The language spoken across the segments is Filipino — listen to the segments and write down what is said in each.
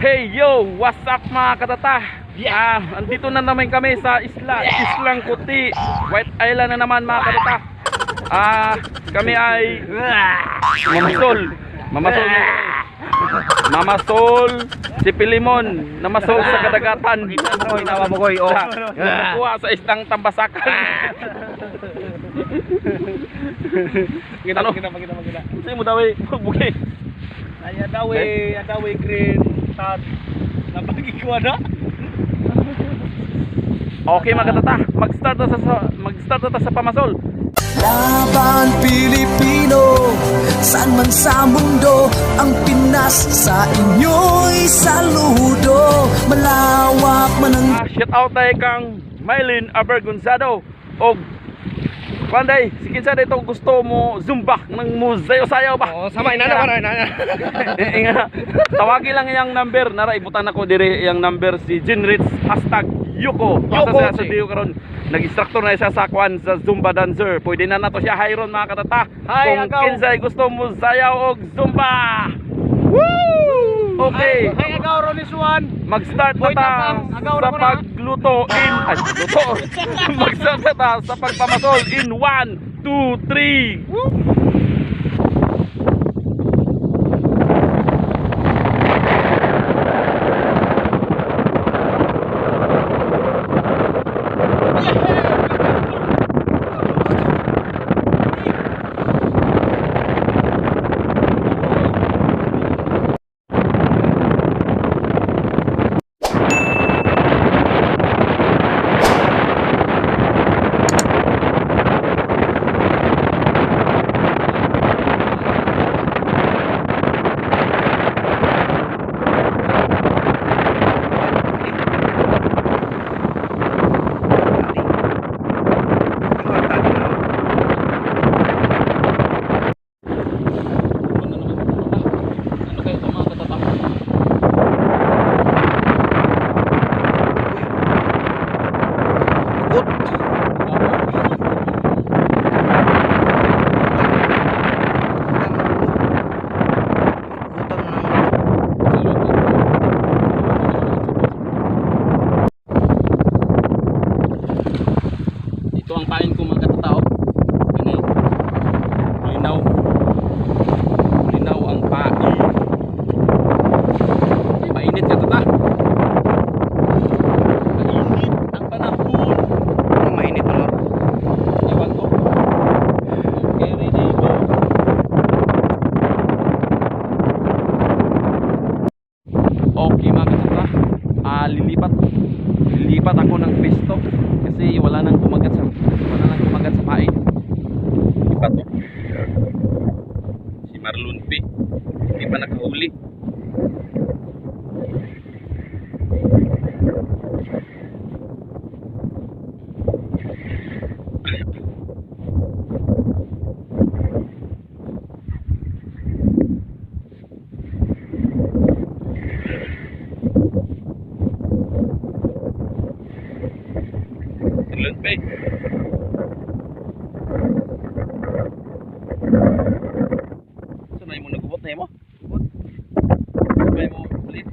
Hey yo, what's up mga katata? Andito na naman kami sa Islang Kuti, White Island na naman mga katata. Kami ay Mamasol si Pilimon, namasol sa kadagatan. Kuha sa isang tambasakan. Kita. Sino mo daw bugay? Ay adawi green tad nabagi ko na. Okay mga katata, mag-start na sa pamasol. Laban Pilipino, saan man sa mundo, ang Pinas sa inyo'y saludo. Malawak man ang Shout out tayo kang Mylene Abergonzado og Panday, si kinsa dito gusto mo zumba ng musayo-sayaw ba? Oh, sama ina na. Tawagin lang iyang number, nara ibutan ako dire iyang number si Jinrich #Yuko. Basta sa diyo karon nag-instructor na siya sa kwan sa Zumba dancer. Pwede na nato siya hayron mga katata. Hi, kung kinsay gusto mo sayaw og zumba. Woo! Okay. Hay agaw ron ni Suwan. Mag-start na Boy, ta tapang. Agaw sa na ko na. pagluto luto. Mag-start na ta sa pagpamasol in 1, 2, 3. Ito ang pain ko mga katatao. Ini linaw ang pain. Mainit katata. Mainit ang panahon. Mainit no. Iwan ko. Okay, ready go. Okay mga katata. Lilipat ako ng pisto kasi wala nang kumagat sa pain. Lipat to. Si Marlon P. Hindi pa nakahuli. Marlon P. Sanay mo nagubot na mo? Sanay mo ulit.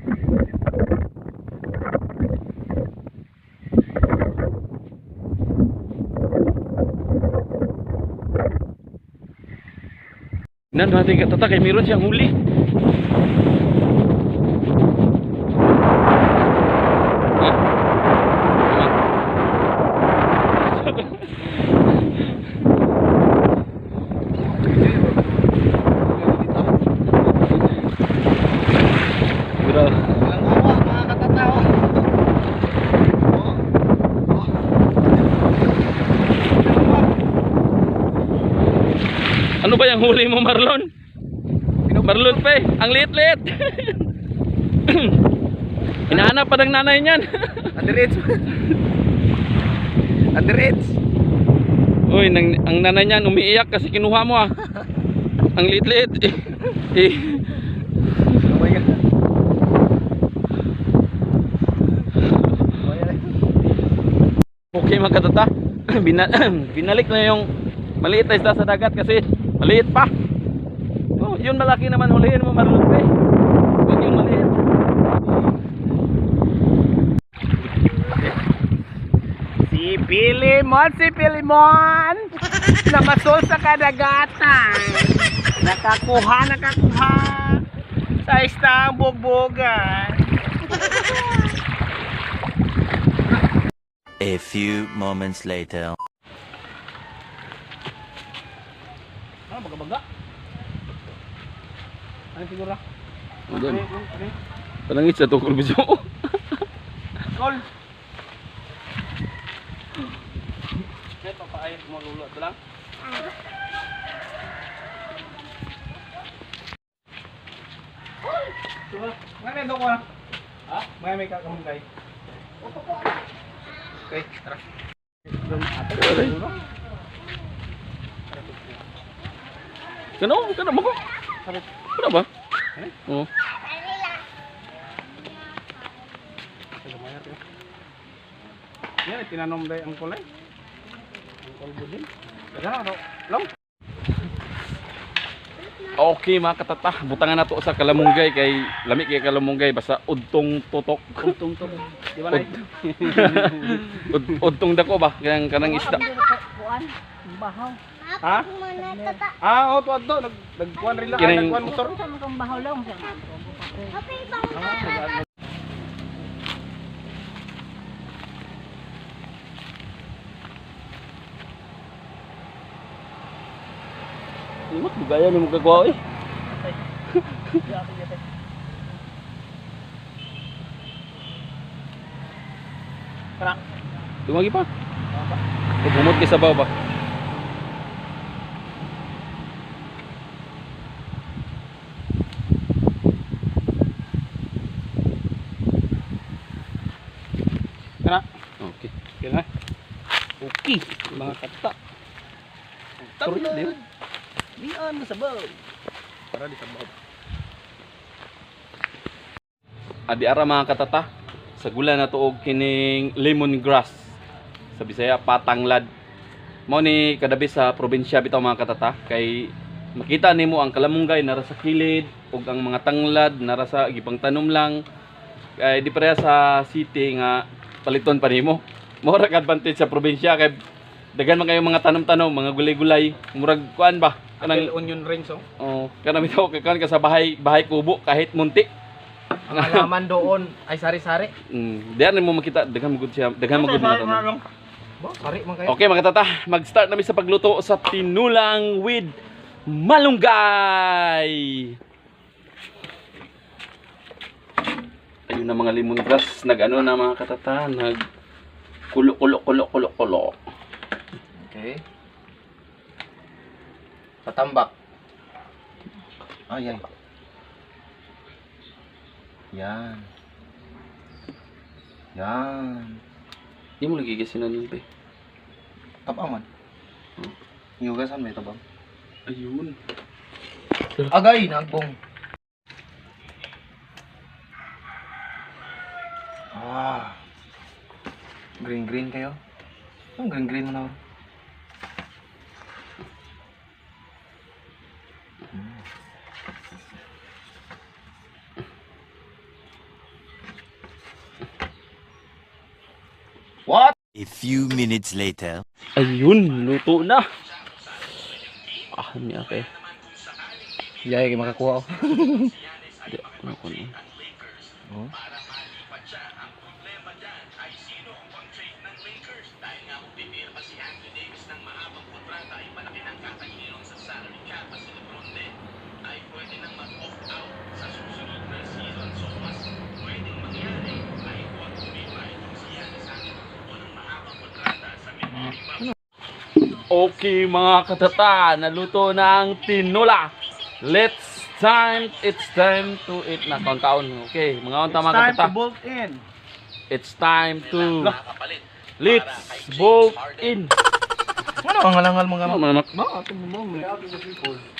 Nan natin katata kay meron siyang huli. Walang awa mga katatao. Ano ba yung huli mo Marlon? Marlon pa ang liit-liit. Hinahanap pa ng nanay niyan. Underage. Uy, ang nanay niyan umiiyak kasi kinuha mo ah. Ang liit-liit. Oh my God. Okay mga katata. Binalik na yung maliit na isda sa dagat kasi maliit pa. Oh, yun malaki naman hulihin mo Marlon. Huwag yung maliit. Pilimon si Pilimon namasol sa kadagatan. Nakakuha sa istang bugbogan. A few moments later. Ano baga-baga? Ano siguro? Doon. Palangit sa tukol bisyo. Call. Ito pa ay malulo ito lang. Ngayon doon ko na. Ha? May kakamungkay. Okay, tara. Kano mo ko? Ano ba? Oo. Yan, tinanom day ang kulay. Ang kulbo din. Kaya long. Okay mga katata, butangan na to sa kalamunggay kay lami kay kalamunggay basta udtong tutok. Tungtong to. Di ba nay? Udtong dako ba kanang isda. Bahaw. Ha? Ah, oh, tuwa to. Nagkuhan rin lang. Kinang- Nagkuhan motor. Sa mga bahaw lang siya. Imot bugaya ni mo kagawa eh. Tara. Dumagi pa. Pumot kay sabaw ba? Tara. Okay. Yan na. Okay. Mga kata. Turun na din. Diyan mo sabaw. Para di sabaw. Adi ara mga katata. Sa gula na tuog kining lemongrass. Sa Bisaya patanglad. Mao ni kadabi sa probinsya bitaw mga katata kay makita nimo ang kalamunggay nara sa kilid ug ang mga tanglad nara sa gipang tanom lang. Kay di pareha sa city nga paliton pa nimo. Mao ra ka advantage sa probinsya kay daghan man kayo mga tanom-tanom, mga gulay-gulay. Murag kuan ba? Kanang Kanang onion rings oh. oh, kanang bitaw kan ka sa bahay kubo kahit munti. Ang halaman doon ay sari-sari. Diyan mo makita daghan mo gud siya, daghan mo gud mga tanom. Bo, sari man kayo. Okay mga tata, mag-start namin sa pagluto sa tinulang with malunggay. Ayun na mga lemongrass, nag-ano na mga katata, nag kulo. Okay. Patambak. Ay. Yan. Di mo lagi kasi nanin pe. Tabang man. Yugasan may tabang. Ayun. Agay, nagbong. Ah. Green kayo. Ang green mo na. What? A few minutes later. Ayun, luto na. Ah, ni ate. Yay, makakuha ko. Di, ano ko na. Oh. Okay mga katata, naluto na ang tinula. It's time to eat na kaon-kaon. Okay, mga unta mga Time to katata. bolt in. It's time to let's bolt in. Ano ang halangal mga Ano man anak? Ba, ato mo mo.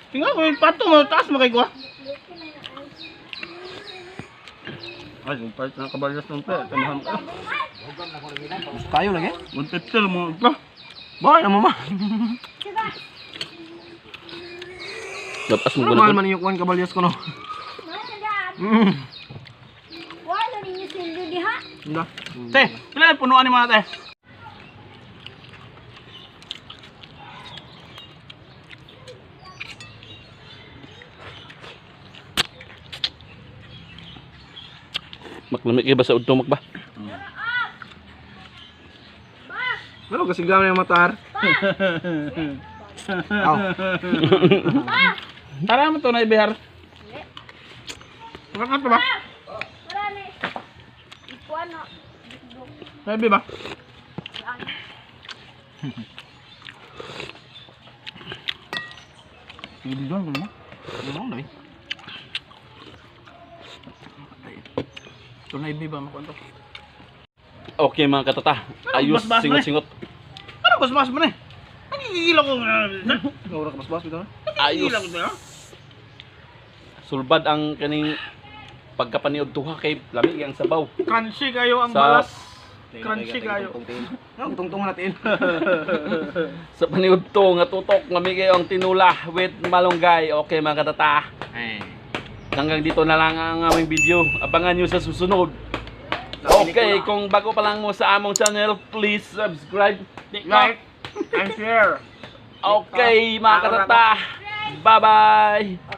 Tingnan ko yung pato mo taas mo kay ko. Ay, yung part na kabalyas ng pe, tanahan ka. kayo lagi? Muntitil mo pa. Ba, na mama. Lapas mo Ano mahal guna. man yung kuwan kabalyas ko no? Wala rin yung sildo diha. Inda. Te, kailan punuan ni mga te? Maklamig kayo ba sa udto ba? Ano kasi gamay ang matar? Aw. Tara mo to na ibihar. Bakit nga to ba? Wala ni. Ikuan no. Sabi ba? Hindi doon ko mo. Ano na eh. Ito na ibiba mo konto. Okay mga katata. Ayos bas-bas na eh. singot-singot. Ano bas-bas mo na eh? Nagigila ko nga. Ora ka basbas bitaw. Ayos. Nagigila ko na. Sulbad ang kaning pagkapaniod tuha kay lamig ang sabaw. Crunchy kayo ang Sa- balas. Crunchy kayo. Ano tungtungan natin? Sa paniud to nga tutok nga may kayo ang tinula with malunggay. Okay mga katata. Hanggang dito na lang ang aming video. Abangan nyo sa susunod. Okay, kung bago pa lang mo sa among channel, please subscribe. Like and share. Okay mga katata. Bye-bye.